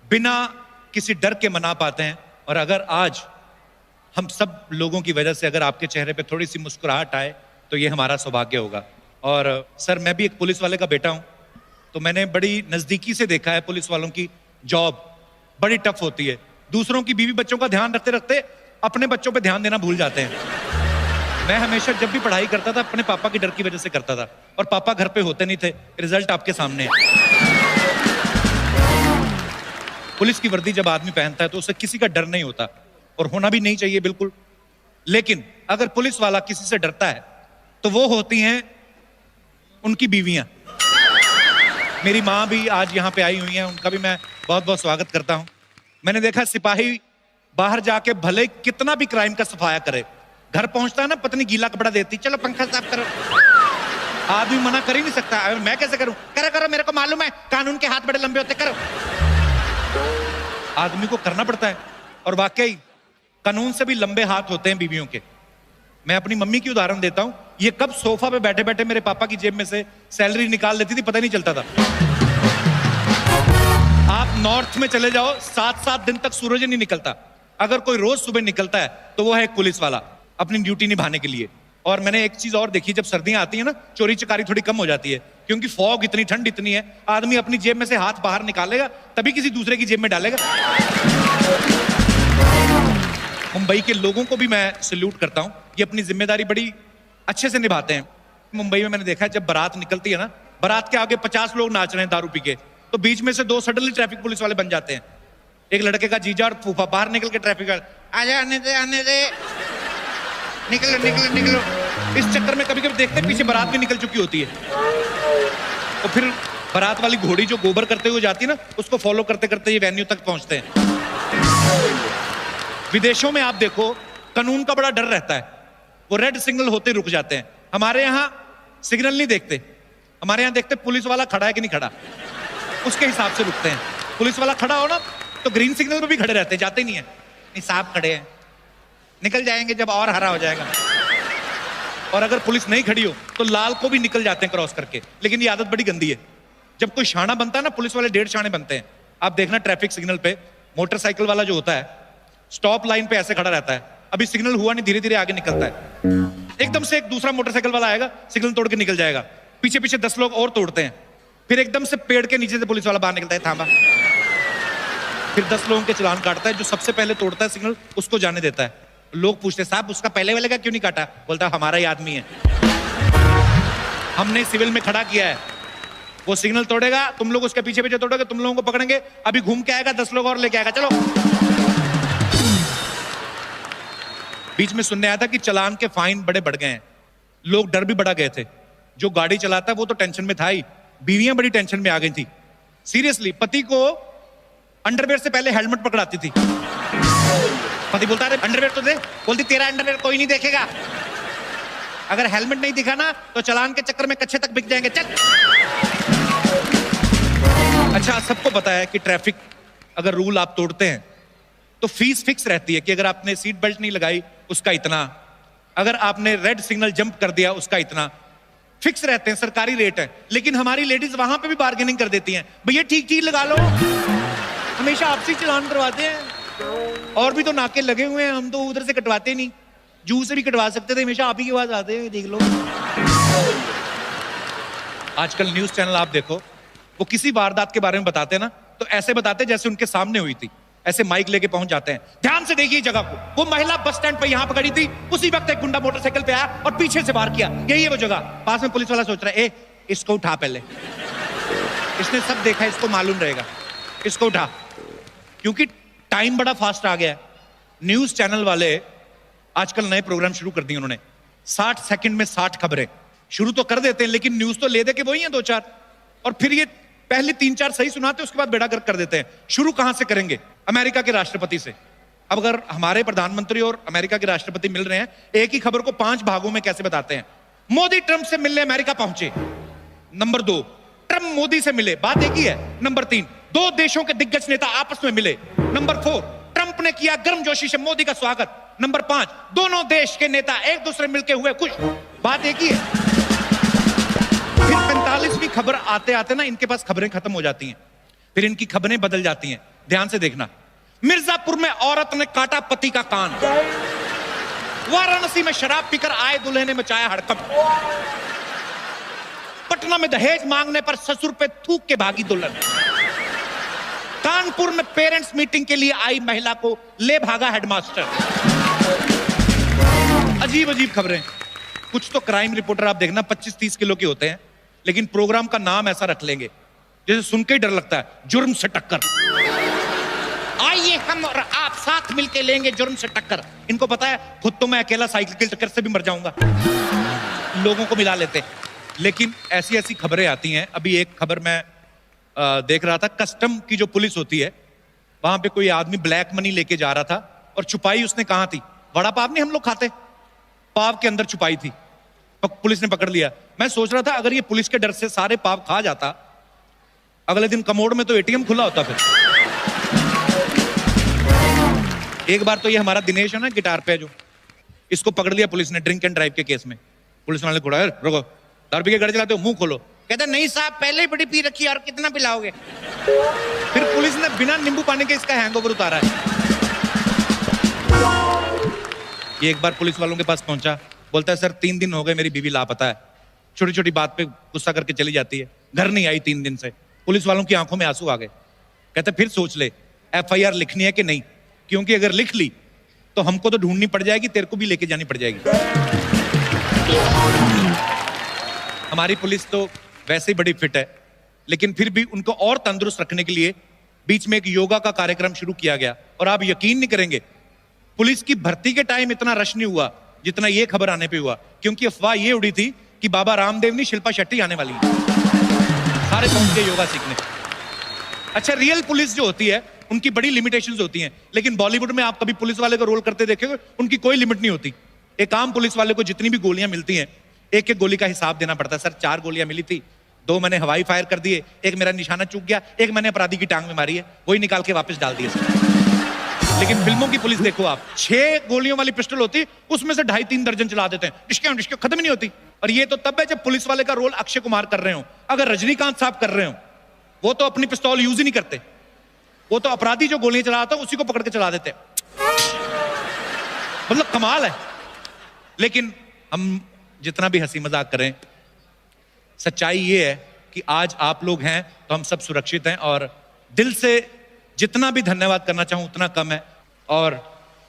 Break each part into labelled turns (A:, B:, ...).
A: बिना किसी डर के मना पाते हैं। और अगर आज हम सब लोगों की वजह से अगर आपके चेहरे पे थोड़ी सी मुस्कुराहट आए तो ये हमारा सौभाग्य होगा। और सर, मैं भी एक पुलिस वाले का बेटा हूं, तो मैंने बड़ी नजदीकी से देखा है पुलिस वालों की जॉब बड़ी टफ होती है। दूसरों की बीवी बच्चों का ध्यान रखते रखते अपने बच्चों पे ध्यान देना भूल जाते हैं। मैं हमेशा जब भी पढ़ाई करता था अपने पापा की डर की वजह से करता था, और पापा घर पे होते नहीं थे। रिजल्ट आपके सामने है। पुलिस की वर्दी जब आदमी पहनता है तो उसे किसी का डर नहीं होता, और होना भी नहीं चाहिए बिल्कुल। लेकिन अगर पुलिस वाला किसी से डरता है तो वो होती हैं उनकी बीवियां। मेरी माँ भी आज यहाँ पे आई हुई हैं, उनका भी मैं बहुत बहुत स्वागत करता हूँ। मैंने देखा सिपाही बाहर जाके भले कितना भी क्राइम का सफाया करे, घर पहुंचता है ना, पत्नी गीला कपड़ा देती, चलो पंखा साफ करो। आदमी मना कर ही नहीं सकता। मैं कैसे करूं? करो करो, मेरे को मालूम है कानून के हाथ बड़े लंबे होते, करो। आदमी को करना पड़ता है, और वाकई कानून से भी लंबे हाथ होते हैं बीवियों के। मैं अपनी मम्मी की उदाहरण देता हूं। ये कब सोफा पे बैठे बैठे मेरे पापा की जेब में से सैलरी निकाल लेती थी, पता नहीं चलता था। आप नॉर्थ में चले जाओ, 7-7 दिन तक सूरज नहीं निकलता। अगर कोई रोज सुबह निकलता है तो वो है एक पुलिस वाला, अपनी ड्यूटी निभाने के लिए। और मैंने एक चीज और देखी, जब सर्दियां आती है ना, चोरी चकारी थोड़ी कम हो जाती है, क्योंकि फॉग इतनी, ठंड इतनी है, आदमी अपनी जेब में से हाथ बाहर निकालेगा तभी किसी दूसरे की जेब में डालेगा। मुंबई के लोगों को भी मैं सैल्यूट करता हूं, ये अपनी जिम्मेदारी बड़ी अच्छे से निभाते हैं। मुंबई में मैंने देखा है, जब बारात निकलती है ना, बारात के आगे 50 लोग नाच रहे हैं दारू पी के, तो बीच में से 2 सडनली ट्रैफिक पुलिस वाले बन जाते हैं। एक लड़के का जीजा और फूफा बाहर निकल के ट्रैफिक आजा, आने दे, निकलो निकलो निकलो। इस चक्कर में कभी कभी देखते पीछे बारात भी निकल चुकी होती है, तो फिर बारात वाली घोड़ी जो गोबर करते हुए जाती है ना, उसको फॉलो करते करते ये वेन्यू तक पहुंचते हैं। विदेशों में आप देखो, कानून का बड़ा डर रहता है, वो रेड सिग्नल होते रुक जाते हैं। हमारे यहाँ सिग्नल नहीं देखते, हमारे यहाँ देखते पुलिस वाला खड़ा है कि नहीं खड़ा, उसके हिसाब से रुकते हैं। पुलिस वाला खड़ा हो ना तो ग्रीन सिग्नल पे भी खड़े रहते हैं, जाते नहीं है। नहीं साहब खड़े हैं, निकल जाएंगे जब और हरा हो जाएगा। और अगर पुलिस नहीं खड़ी हो तो लाल को भी निकल जाते हैं क्रॉस करके। लेकिन ये आदत बड़ी गंदी है। जब कोई शाना बनता है ना, पुलिस वाले 1.5 शाने बनते हैं। आप देखना ट्रैफिक सिग्नल पे मोटरसाइकिल वाला जो होता है, स्टॉप लाइन पे ऐसे खड़ा रहता है, अभी सिग्नल हुआ नहीं, धीरे धीरे आगे निकलता है। एकदम से एक दूसरा मोटरसाइकिल वाला आएगा, सिग्नल तोड़ के निकल जाएगा, पीछे पीछे 10 लोग और तोड़ते हैं, फिर एकदम से पेड़ के नीचे से पुलिस वाला बाहर निकलता है, थामा, फिर 10 लोगों के चालान काटता है। जो सबसे पहले तोड़ता है सिग्नल, उसको जाने देता है। लोग पूछते हैं, साहब उसका पहले वाले का क्यों नहीं काटा? बोलता है हमारा ही आदमी है, हमने सिविल में खड़ा किया है, वो सिग्नल तोड़ेगा, तुम लोग उसके पीछे पीछे तोड़ोगे, तुम लोगों को पकड़ेंगे, अभी घूम के आएगा, 10 लोग और लेके आएगा, चलो। बीच में सुनने आया था कि चालान के फाइन बड़े बढ़ गए हैं, लोग डर भी बढ़ा गए थे। जो गाड़ी चलाता है वो तो टेंशन में था ही, बीवियां बड़ी टेंशन में आ गई थी। सीरियसली, पति को अंडरवेयर से पहले हेलमेट पकड़ाती थी। पति बोलता है अंडरवेयर तो दे, बोलती तेरा अंडरवेयर कोई नहीं देखेगा, अगर हेलमेट नहीं दिखा ना तो चालान के चक्कर में कच्चे तक बिक जाएंगे, चल। अच्छा, सबको पता है कि ट्रैफिक अगर रूल आप तोड़ते हैं तो फीस फिक्स रहती है कि अगर आपने सीट बेल्ट नहीं लगाई उसका इतना, अगर आपने रेड सिग्नल जंप कर दिया उसका इतना, फिक्स रहते हैं, सरकारी रेट है। लेकिन हमारी लेडीज वहां पे भी बार्गेनिंग कर देती हैं, भैया ठीक ठीक लगा लो, हमेशा आपसे चालान करवाते हैं, और भी तो नाके लगे हुए हैं, हम तो उधर से कटवाते नहीं, जू से भी कटवा सकते थे, हमेशा आप ही के पास आते हैं, देख लो। आजकल न्यूज चैनल आप देखो, वो किसी वारदात के बारे में बताते हैं ना, तो ऐसे बताते जैसे उनके सामने हुई थी, ऐसे माइक लेके पहुंच जाते हैं, ध्यान से देखिए जगह को, वो महिला बस स्टैंड पे यहां पर खड़ी थी, उसी वक्त एक गुंडा मोटरसाइकिल पे आया और पीछे से वार किया, यही है वो जगह। पास में पुलिस वाला सोच रहा है, ए इसको उठा, पहले इसने सब देखा, इसको मालूम रहेगा, इसको उठा, क्योंकि टाइम बड़ा फास्ट आ गया है। न्यूज चैनल वाले आजकल नए प्रोग्राम शुरू कर दिए उन्होंने, 60 सेकंड में 60 खबरें शुरू तो कर देते हैं, लेकिन न्यूज तो ले दे के वही है 2-4, और फिर ये पहले 3-4 सही सुनाते, उसके बाद बेड़ा गर्क कर देते हैं। शुरू कहां से करेंगे? अमेरिका के राष्ट्रपति से। अब अगर हमारे प्रधानमंत्री और अमेरिका के राष्ट्रपति मिल रहे हैं, एक ही खबर को 5 भागों में कैसे बताते हैं? मोदी ट्रंप से मिलने अमेरिका पहुंचे, नंबर 2 ट्रंप मोदी से मिले, बात एक ही है, नंबर 3 2 देशों के दिग्गज नेता आपस में मिले, नंबर 4 ट्रंप ने किया गर्मजोशी से मोदी का स्वागत, नंबर 5 दोनों देश के नेता एक दूसरे मिलके हुए खुश, बात एक ही है। फिर 45वीं खबर आते आते ना इनके पास खबरें खत्म हो जाती हैं, फिर इनकी खबरें बदल जाती हैं। ध्यान से देखना। मिर्जापुर में औरत ने काटा पति का कान। वाराणसी में शराब पीकर आए दूल्हे ने मचाया हड़कंप। पटना में दहेज मांगने पर ससुर पे थूक के भागी दुल्हन। कानपुर में पेरेंट्स मीटिंग के लिए आई महिला को ले भागा हेडमास्टर। अजीब अजीब खबरें। कुछ तो क्राइम रिपोर्टर आप देखना 25-30 किलो के होते हैं, लेकिन प्रोग्राम का नाम ऐसा रख लेंगे जैसे सुन के ही डर लगता है, जुर्म से टक्कर। आइए हम और आप साथ मिलके लेंगे जुर्म से टक्कर। इनको पता है खुद तो मैं अकेला साइकिल की टक्कर से भी मर जाऊंगा, लोगों को मिला लेते। लेकिन ऐसी ऐसी खबरें आती हैं। अभी एक खबर मैं देख रहा था, कस्टम की जो पुलिस होती है वहां पे कोई आदमी ब्लैक मनी लेके जा रहा था और छुपाई उसने कहां थी? वड़ा पाव नहीं हम लोग खाते, पाव के अंदर छुपाई थी। पुलिस ने पकड़ लिया। मैं सोच रहा था अगर ये पुलिस के डर से सारे पाव खा जाता, अगले दिन कमोड में तो एटीएम खुला होता। फिर एक बार तो ये हमारा दिनेश है ना गिटार पे जो, इसको पकड़ लिया पुलिस ने ड्रिंक एंड ड्राइव के केस में। पुलिस वाले को रुको, दारू पी के गाड़ी चलाते हो, मुंह खोलो। कहता नहीं साहब पहले ही बड़ी पी रखी है और कितना पिलाओगे। फिर पुलिस ने बिना नींबू पानी के इसका हैंगओवर उतारा है। ये एक बार पुलिस वालों के पास पहुंचा, बोलता है सर 3 दिन हो गए मेरी बीवी लापता है, छोटी छोटी बात पे गुस्सा करके चली जाती है, घर नहीं आई 3 दिन से। पुलिस वालों की आंखों में आंसू आ गए। कहते फिर सोच ले FIR लिखनी है कि नहीं, क्योंकि अगर लिख ली तो हमको तो ढूंढनी पड़ जाएगी, तेरे को भी लेके जानी पड़ जाएगी। हमारी पुलिस तो वैसे ही बड़ी फिट है, लेकिन फिर भी उनको और तंदुरुस्त रखने के लिए बीच में एक योगा का कार्यक्रम शुरू किया गया। और आप यकीन नहीं करेंगे, पुलिस की भर्ती के टाइम इतना रश नहीं हुआ जितना ये खबर आने पे हुआ, क्योंकि अफवाह ये उड़ी थी कि बाबा रामदेव नहीं शिल्पा शेट्टी आने वाली है। सारे पहुंच गए योगा सीखने। अच्छा, रियल पुलिस जो होती है उनकी बड़ी लिमिटेशंस होती हैं, लेकिन बॉलीवुड में आप कभी पुलिस वाले का रोल करते देखेंगे, उनकी कोई लिमिट नहीं होती। एक आम पुलिस वाले को जितनी भी गोलियां मिलती हैं, एक एक गोली का हिसाब देना पड़ता है। सर 4 गोलियां मिली थी, 2 मैंने हवाई फायर कर दिए, एक मेरा निशाना चूक गया, एक मैंने अपराधी की टांग में मारी है, वही निकाल के वापस डाल दिए सर। लेकिन फिल्मों की पुलिस देखो आप, 6 गोलियों वाली पिस्टल होती, उसमें से 2.5-3 दर्जन चला देते हैं, डिस्के खत्म नहीं होती। और ये तो तब है जब पुलिस वाले का रोल अक्षय कुमार कर रहे हो। अगर रजनीकांत साहब कर रहे हो, वो तो अपनी पिस्तौल यूज ही नहीं करते, वो तो अपराधी जो गोलियां चला रहा था उसी को पकड़ के चला देते। मतलब कमाल है। लेकिन हम जितना भी हंसी मजाक करें, सच्चाई ये है कि आज आप लोग हैं तो हम सब सुरक्षित हैं, और दिल से जितना भी धन्यवाद करना चाहूं उतना कम है। और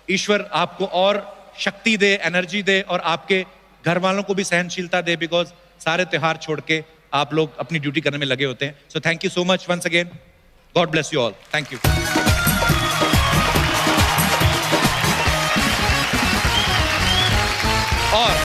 A: ईश्वर आपको और शक्ति दे, एनर्जी दे, और आपके घर वालों को भी सहनशीलता दे, बिकॉज सारे त्योहार छोड़ के आप लोग अपनी ड्यूटी करने में लगे होते हैं। So thank you so much once again. God bless you all. Thank you. और